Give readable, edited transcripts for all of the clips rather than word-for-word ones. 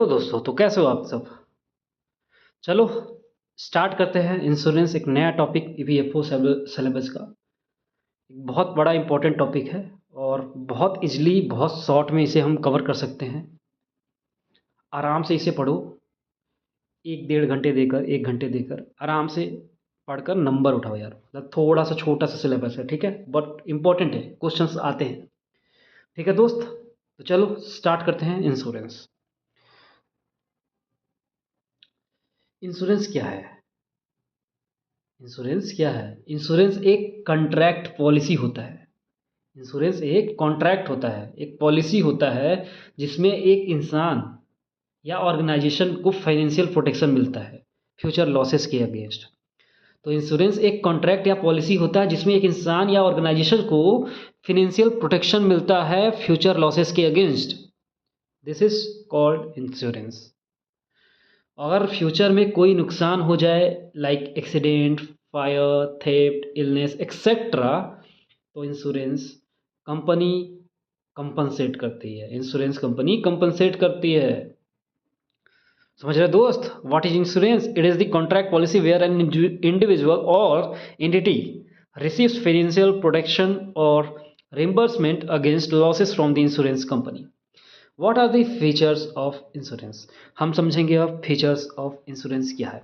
तो दोस्तों, तो कैसे हो आप सब? चलो स्टार्ट करते हैं। इंश्योरेंस एक नया टॉपिक ईपीएफओ सिलेबस का एक बहुत बड़ा इंपॉर्टेंट टॉपिक है और बहुत इजली बहुत शॉर्ट में इसे हम कवर कर सकते हैं। आराम से इसे पढ़ो, एक डेढ़ घंटे देकर, एक घंटे देकर आराम से पढ़कर नंबर उठाओ यार। मतलब थोड़ा सा छोटा सा सिलेबस है, ठीक है, बट इंपॉर्टेंट है, क्वेश्चंस आते हैं। ठीक है दोस्त, तो चलो स्टार्ट करते हैं। इंश्योरेंस इंश्योरेंस क्या है? इंश्योरेंस क्या है? इंश्योरेंस एक कॉन्ट्रैक्ट पॉलिसी होता है। इंश्योरेंस एक कॉन्ट्रैक्ट होता है, एक पॉलिसी होता है जिसमें एक इंसान या ऑर्गेनाइजेशन को फाइनेंशियल प्रोटेक्शन मिलता है फ्यूचर लॉसेस के अगेंस्ट। तो इंश्योरेंस एक कॉन्ट्रैक्ट या पॉलिसी होता है जिसमें एक इंसान या ऑर्गेनाइजेशन को फाइनेंशियल प्रोटेक्शन मिलता है फ्यूचर लॉसेस के against. This is called insurance. अगर फ्यूचर में कोई नुकसान हो जाए, like accident, fire, theft, illness etcetera, तो इंश्योरेंस कंपनी कंपनसेट करती है। इंश्योरेंस कंपनी कंपनसेट करती है। समझ रहे दोस्त? What is insurance? It is the contract policy where an individual और entity receives financial protection or reimbursement against losses from the insurance company. What are the features of insurance? हम समझेंगे अब features of insurance क्या है।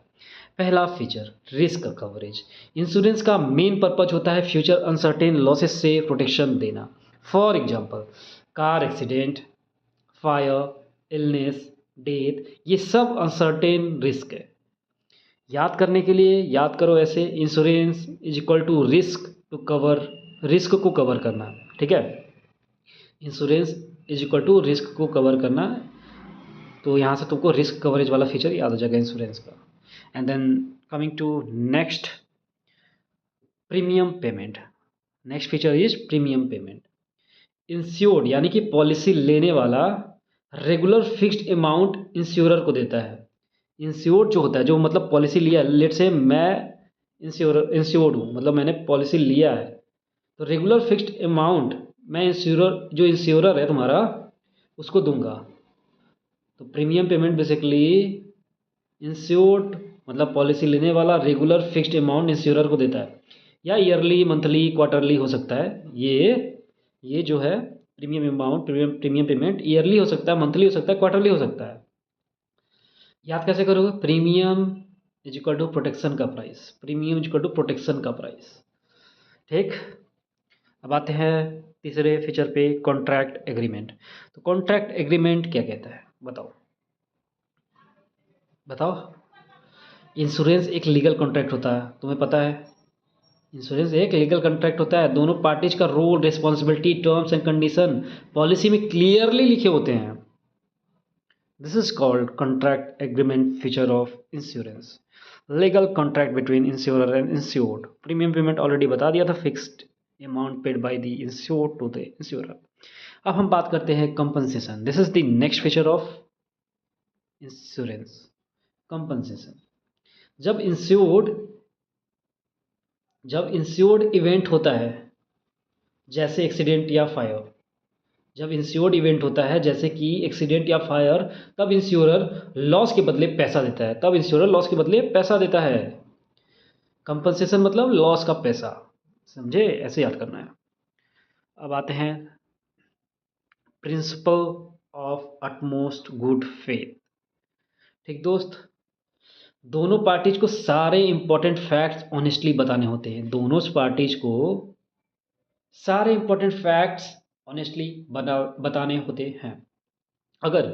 पहला feature, risk coverage. Insurance का main purpose होता है फ्यूचर अनसर्टेन लॉसेस से प्रोटेक्शन देना। For example, car accident, fire, illness, death, ये सब अनसर्टेन रिस्क है। याद करने के लिए याद करो ऐसे, insurance is equal to risk to cover, risk को कवर करना, ठीक है। Insurance is equal to risk को कवर करना। तो यहाँ से तुमको रिस्क कवरेज वाला फीचर याद हो जाएगा इंश्योरेंस का। And then coming to next, premium payment. Next feature is premium payment. Insured यानी कि पॉलिसी लेने वाला रेगुलर फिक्स्ड अमाउंट इंश्योरर को देता है। इंश्योर्ड जो होता है, जो मतलब पॉलिसी लिया, लेट से मैं इंश्योर्ड हूँ, मतलब मैंने पॉलिसी लिया है, तो रेगुलर फिक्स्ड अमाउंट मैं इंश्योरर, जो इंश्योरर है तुम्हारा, उसको दूंगा। तो प्रीमियम पेमेंट बेसिकली इंश्योर्ड मतलब पॉलिसी लेने वाला रेगुलर फिक्स्ड अमाउंट इंश्योरर को देता है, या ईयरली, मंथली, क्वार्टरली हो सकता है। ये जो है premium amount, premium payment yearly हो सकता है, मंथली हो सकता है, क्वार्टरली हो सकता है। याद कैसे करोगे? Premium is equal to protection का price, premium is equal to protection का प्राइस, ठीक। अब आते हैं तीसरे फीचर पे, कॉन्ट्रैक्ट एग्रीमेंट। तो कॉन्ट्रैक्ट एग्रीमेंट क्या कहता है, बताओ बताओ। इंश्योरेंस एक लीगल कॉन्ट्रैक्ट होता है, तुम्हें पता है। इंश्योरेंस एक लीगल कॉन्ट्रैक्ट होता है, दोनों पार्टीज का role, responsibility, terms and condition policy में क्लियरली लिखे होते हैं। This is called contract agreement feature of insurance. Legal contract between insurer and insured. Premium payment already बता दिया था, fixed amount paid by the insured to the insurer. अब हम बात करते हैं compensation. This is the next feature of insurance, compensation. जब insured जब इंश्योर्ड इवेंट होता है, जैसे एक्सीडेंट या फायर, जब इंश्योर्ड इवेंट होता है जैसे कि एक्सीडेंट या फायर, तब इंश्योरर लॉस के बदले पैसा देता है, तब इंश्योरर लॉस के बदले पैसा देता है। कंपनसेशन मतलब लॉस का पैसा, समझे? ऐसे याद करना है। अब आते हैं principal of utmost good faith. ठीक दोस्त, दोनों पार्टीज को सारे इंपॉर्टेंट फैक्ट्स ऑनेस्टली बताने होते हैं। दोनों पार्टीज को सारे इंपॉर्टेंट फैक्ट्स ऑनेस्टली बताने होते हैं। अगर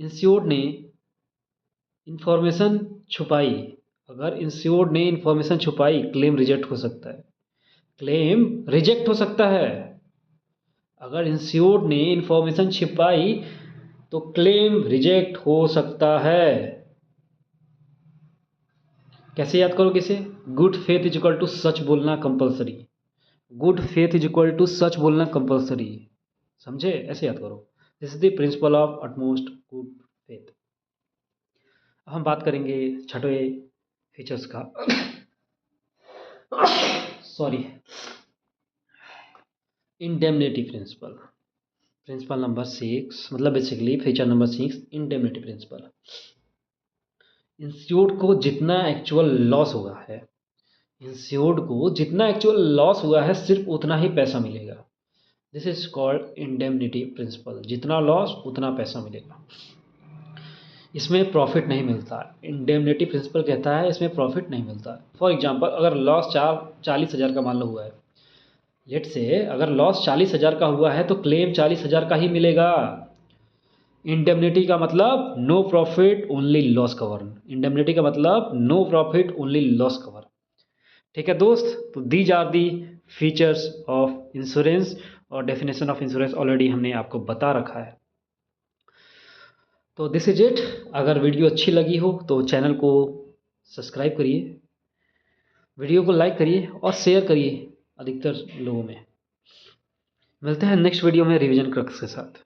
इंश्योर्ड ने इंफॉर्मेशन छुपाई, अगर इंश्योर्ड ने इंफॉर्मेशन छुपाई, क्लेम रिजेक्ट हो सकता है। क्लेम रिजेक्ट हो सकता है। अगर इंश्योर्ड ने इंफॉर्मेशन छिपाई तो क्लेम रिजेक्ट हो सकता है। कैसे याद करोगे इसे? Good faith is equal to सच बोलना compulsory. Good faith is equal to सच बोलना कंपलसरी, समझे? ऐसे याद करो। This is the principle of utmost good faith. अब हम बात करेंगे छठे फीचर्स का। Sorry, indemnity principle. Principle number 6 मतलब basically feature number 6 indemnity principle. Insured को जितना एक्चुअल लॉस हुआ है, इंश्योर्ड को जितना एक्चुअल लॉस हुआ है सिर्फ उतना ही पैसा मिलेगा। This is called indemnity principle. जितना लॉस उतना पैसा मिलेगा, इसमें प्रॉफिट नहीं मिलता। इंडेमनिटी प्रिंसिपल कहता है इसमें प्रॉफिट नहीं मिलता। फॉर एग्जांपल अगर लॉस 40,000 का मान लो हुआ है, लेट से अगर लॉस 40,000 का हुआ है तो क्लेम 40,000 का ही मिलेगा। इंडेमनिटी का मतलब no profit only loss cover. Indemnity का मतलब no profit only loss cover. ठीक है दोस्त, तो these are the features of insurance और डेफिनेशन ऑफ इंश्योरेंस ऑलरेडी हमने आपको बता रखा है। तो दिस इज इट। अगर वीडियो अच्छी लगी हो तो चैनल को सब्सक्राइब करिए, वीडियो को लाइक करिए और शेयर करिए अधिकतर लोगों में। मिलते हैं नेक्स्ट वीडियो में रिवीजन क्रक्स के साथ।